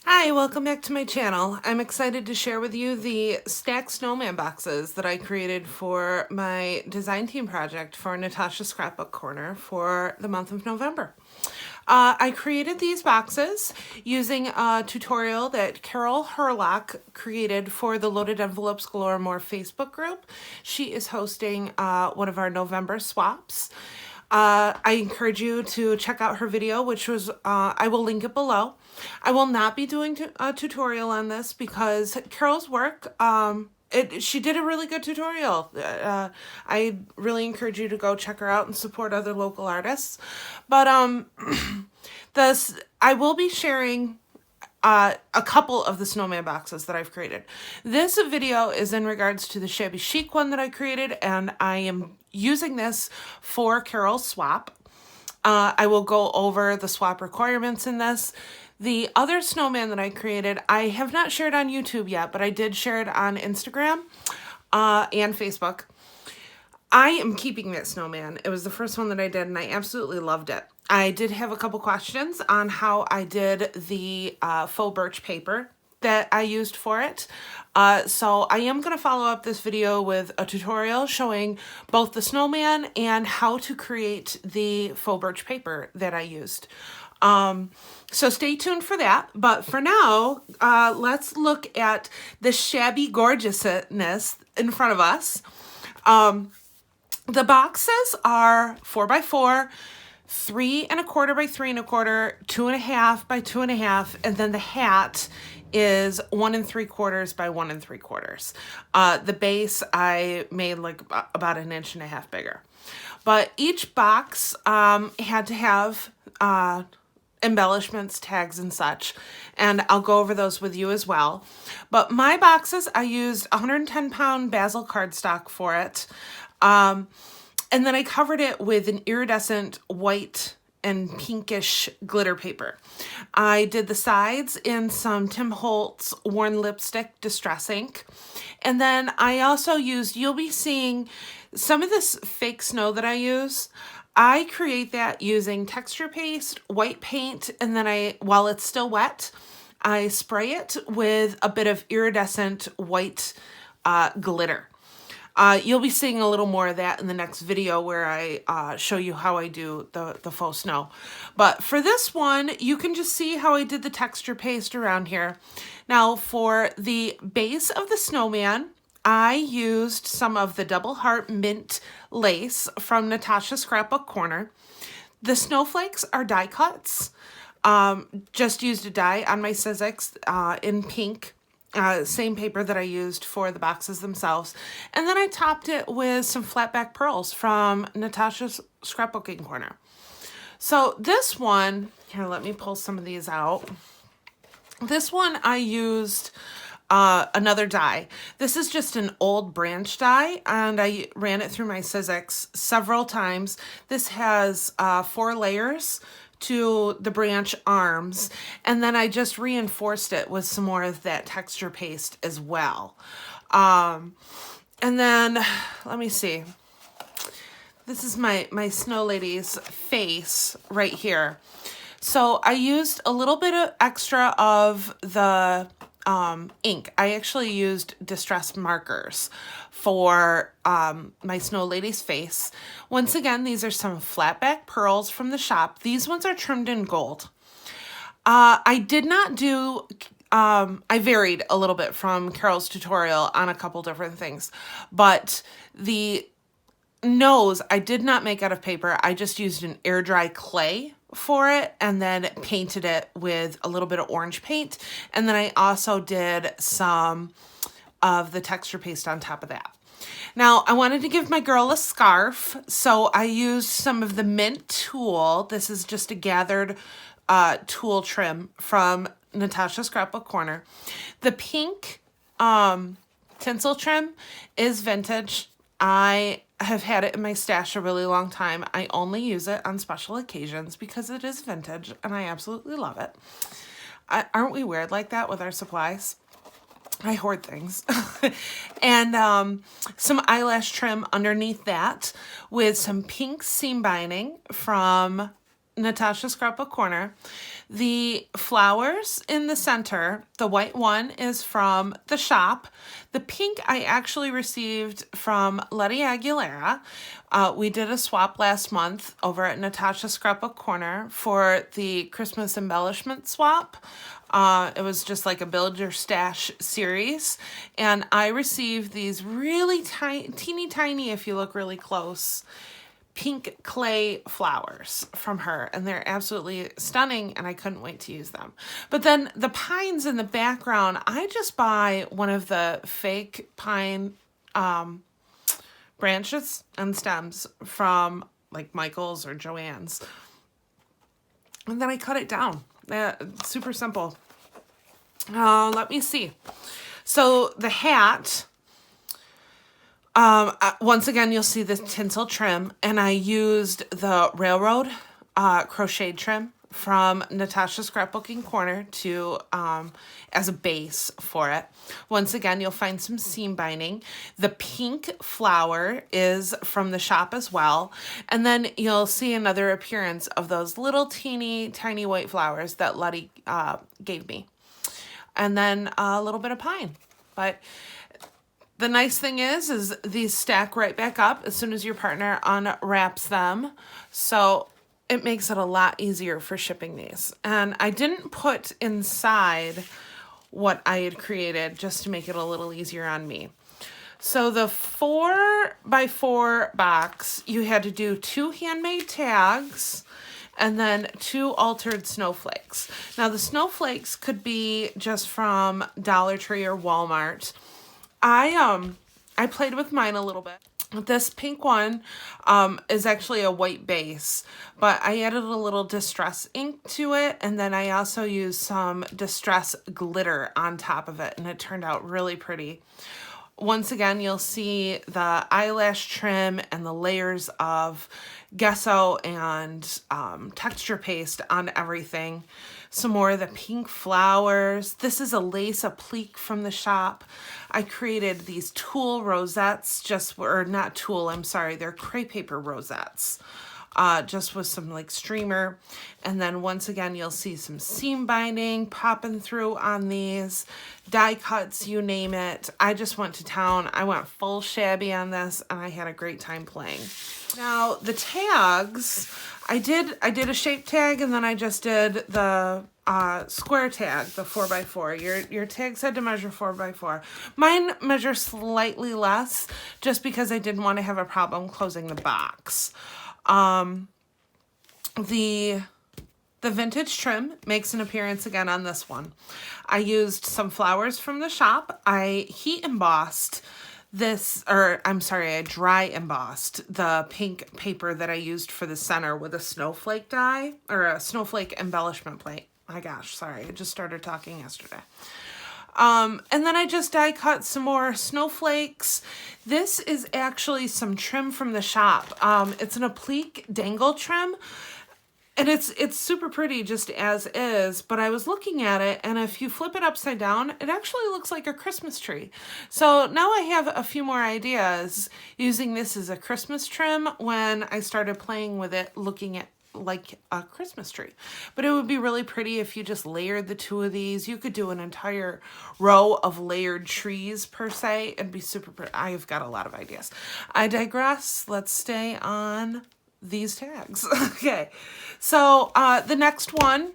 Hi, welcome back to my channel. I'm excited to share with you the stacked snowman boxes that I created for my design team project for Natasha's Scrapbook Corner for the month of November. I created these boxes using a tutorial that Carol Herlock created for the Loaded Envelopes Galore More Facebook group. She is hosting one of our November swaps. I encourage you to check out her video, which was, I will link it below. I will not be doing a tutorial on this because Carol's work, she did a really good tutorial. I really encourage you to go check her out and support other local artists. But I will be sharing a couple of the snowman boxes that I've created. This video is in regards to the Shabby Chic one that I created, and I am using this for Carol's swap. I will go over the swap requirements in this. The other snowman that I created, I have not shared on YouTube yet, but I did share it on Instagram and Facebook. I am keeping that snowman. It was the first one that I did, and I absolutely loved it. I did have a couple questions on how I did the faux birch paper that I used for it. So I am going to follow up this video with a tutorial showing both the snowman and how to create the faux birch paper that I used. So stay tuned for that. But for now, let's look at the shabby gorgeousness in front of us. The boxes are 4x4, 3 1/4 by 3 1/4, 2 1/2 by 2 1/2, and then the hat is 1 3/4 by 1 3/4. The base I made like about 1.5 inches bigger. But each box had to have embellishments, tags, and such, and I'll go over those with you as well. But my boxes, I used 110-pound basil cardstock for it. And then I covered it with an iridescent white and pinkish glitter paper. I did the sides in some Tim Holtz Worn Lipstick Distress ink. And then I also used, you'll be seeing some of this fake snow that I use. I create that using texture paste, white paint, and then while it's still wet, I spray it with a bit of iridescent white glitter. You'll be seeing a little more of that in the next video where I show you how I do the faux snow. But for this one, you can just see how I did the texture paste around here. Now for the base of the snowman, I used some of the Double Heart Mint lace from Natasha's Scrapbook Corner. The snowflakes are die cuts. Just used a die on my Sizzix in pink. Same paper that I used for the boxes themselves. And then I topped it with some flat back pearls from Natasha's Scrapbooking Corner. So this one, here, let me pull some of these out. This one I used another die. This is just an old branch die, and I ran it through my Sizzix several times. This has 4 layers to the branch arms, and then I just reinforced it with some more of that texture paste as well. And then let me see, this is my snow lady's face right here. So I used a little bit of extra of the ink. I actually used distress markers for my snow lady's face. Once again, these are some flat back pearls from the shop. These ones are trimmed in gold. I did not do, I varied a little bit from Carol's tutorial on a couple different things, but the nose I did not make out of paper. I just used an air dry clay for it and then painted it with a little bit of orange paint. And then I also did some of the texture paste on top of that. Now I wanted to give my girl a scarf, so I used some of the mint tulle. This is just a gathered tulle trim from Natasha's Scrapbook Corner. The pink tinsel trim is vintage. I have had it in my stash a really long time. I only use it on special occasions because it is vintage and I absolutely love it. Aren't we weird like that with our supplies? I hoard things. And some eyelash trim underneath that with some pink seam binding from Natasha Scrapbook Corner. The flowers in the center, the white one is from the shop. The pink I actually received from Letty Aguilera. We did a swap last month over at Natasha Scrapbook Corner for the Christmas embellishment swap. It was just like a build your stash series. And I received these really teeny tiny, if you look really close, pink clay flowers from her, and they're absolutely stunning, and I couldn't wait to use them. But then the pines in the background, I just buy one of the fake pine branches and stems from like Michael's or Joann's, and then I cut it down. Super simple. Let me see. So the hat, once again, you'll see the tinsel trim, and I used the railroad crochet trim from Natasha's Scrapbooking Corner to as a base for it. Once again, you'll find some seam binding. The pink flower is from the shop as well, and then you'll see another appearance of those little teeny tiny white flowers that Letty gave me, and then a little bit of pine. But the nice thing is these stack right back up as soon as your partner unwraps them. So it makes it a lot easier for shipping these. And I didn't put inside what I had created just to make it a little easier on me. So the 4x4 box, you had to do 2 handmade tags and then 2 altered snowflakes. Now the snowflakes could be just from Dollar Tree or Walmart. I played with mine a little bit. This pink one is actually a white base, but I added a little distress ink to it, and then I also used some distress glitter on top of it, and it turned out really pretty. Once again, you'll see the eyelash trim and the layers of gesso and texture paste on everything. Some more of the pink flowers. This is a lace applique from the shop. I created these tulle rosettes, they're crepe paper rosettes. Just with some like streamer. And then once again, you'll see some seam binding popping through on these, die cuts, you name it. I just went to town. I went full shabby on this, and I had a great time playing. Now the tags, I did a shape tag, and then I just did the square tag, the 4x4. Your tags had to measure 4x4. Mine measures slightly less, just because I didn't want to have a problem closing the box. The vintage trim makes an appearance again on this one. I used some flowers from the shop. I dry embossed the pink paper that I used for the center with a snowflake die, or a snowflake embellishment plate. My gosh, sorry, I just started talking yesterday. And then I just die cut some more snowflakes. This is actually some trim from the shop. It's an applique dangle trim, and it's super pretty just as is, but I was looking at it, and if you flip it upside down, it actually looks like a Christmas tree. So now I have a few more ideas using this as a Christmas trim when I started playing with it, looking at like a Christmas tree. But it would be really pretty if you just layered the two of these. You could do an entire row of layered trees per se. It'd be super pretty. I've got a lot of ideas. I digress. Let's stay on these tags. Okay, so the next one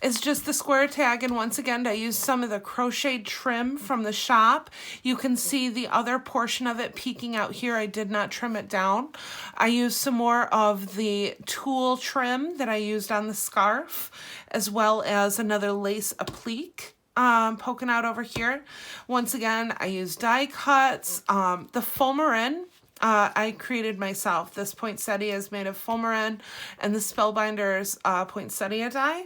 is just the square tag, and once again I used some of the crocheted trim from the shop. You can see the other portion of it peeking out here. I did not trim it down. I used some more of the tulle trim that I used on the scarf, as well as another lace applique poking out over here. Once again, I used die cuts. The fulmerin I created myself. This poinsettia is made of fulmerin, and the Spellbinders poinsettia die.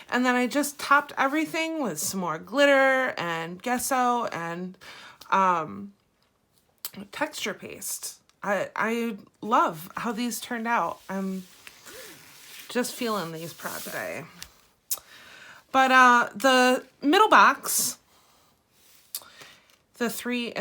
And then I just topped everything with some more glitter and gesso and texture paste. I love how these turned out. I'm just feeling these proud today. But the middle box, the 3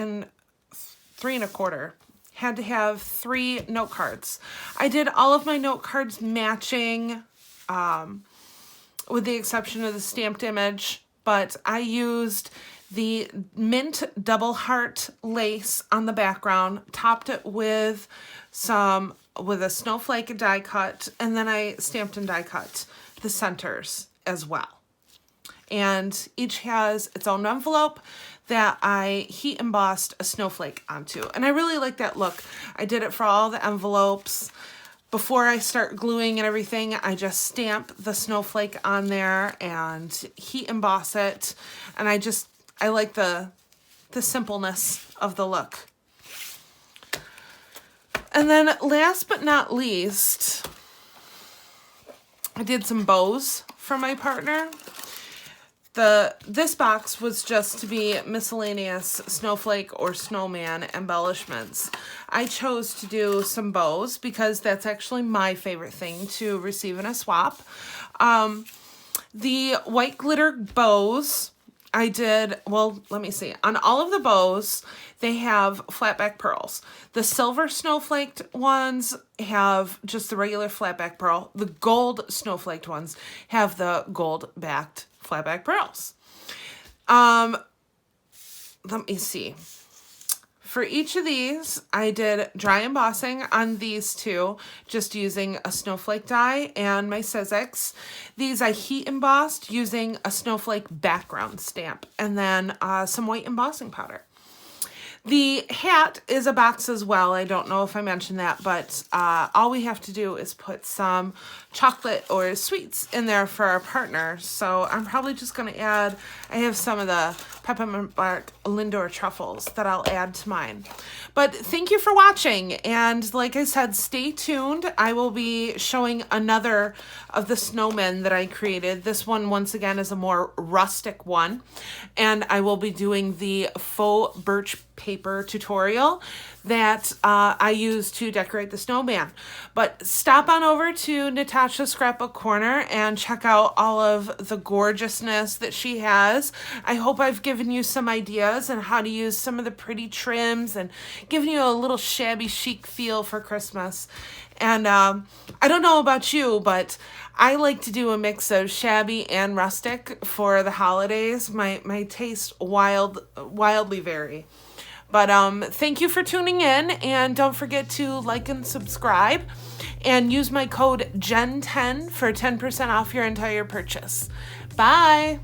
3¼ had to have 3 note cards. I did all of my note cards matching with the exception of the stamped image, but I used the mint double heart lace on the background, topped it with a snowflake die cut, and then I stamped and die cut the centers as well. And each has its own envelope that I heat embossed a snowflake onto. And I really like that look. I did it for all the envelopes. Before I start gluing and everything, I just stamp the snowflake on there and heat emboss it. And I like the simpleness of the look. And then last but not least, I did some bows for my partner. This box was just to be miscellaneous snowflake or snowman embellishments. I chose to do some bows because that's actually my favorite thing to receive in a swap. The white glitter bows, I did, well, let me see. On all of the bows, they have flat back pearls. The silver snowflaked ones have just the regular flat back pearl. The gold snowflaked ones have the gold backed flat back pearls. Let me see. For each of these, I did dry embossing on these two, just using a snowflake die and my Sizzix. These I heat embossed using a snowflake background stamp and then some white embossing powder. The hat is a box as well. I don't know if I mentioned that, but all we have to do is put some chocolate or sweets in there for our partner. So I'm probably just going to add, I have some of the peppermint bark Lindor truffles that I'll add to mine. But thank you for watching. And like I said, stay tuned. I will be showing another of the snowmen that I created. This one, once again, is a more rustic one. And I will be doing the faux birch paper tutorial that I use to decorate the snowman. But stop on over to Natasha's Scrapbook Corner and check out all of the gorgeousness that she has. I hope I've given you some ideas on how to use some of the pretty trims and given you a little shabby chic feel for Christmas. And I don't know about you, but I like to do a mix of shabby and rustic for the holidays. My taste wildly vary. But thank you for tuning in, and don't forget to like and subscribe, and use my code GEN10 for 10% off your entire purchase. Bye!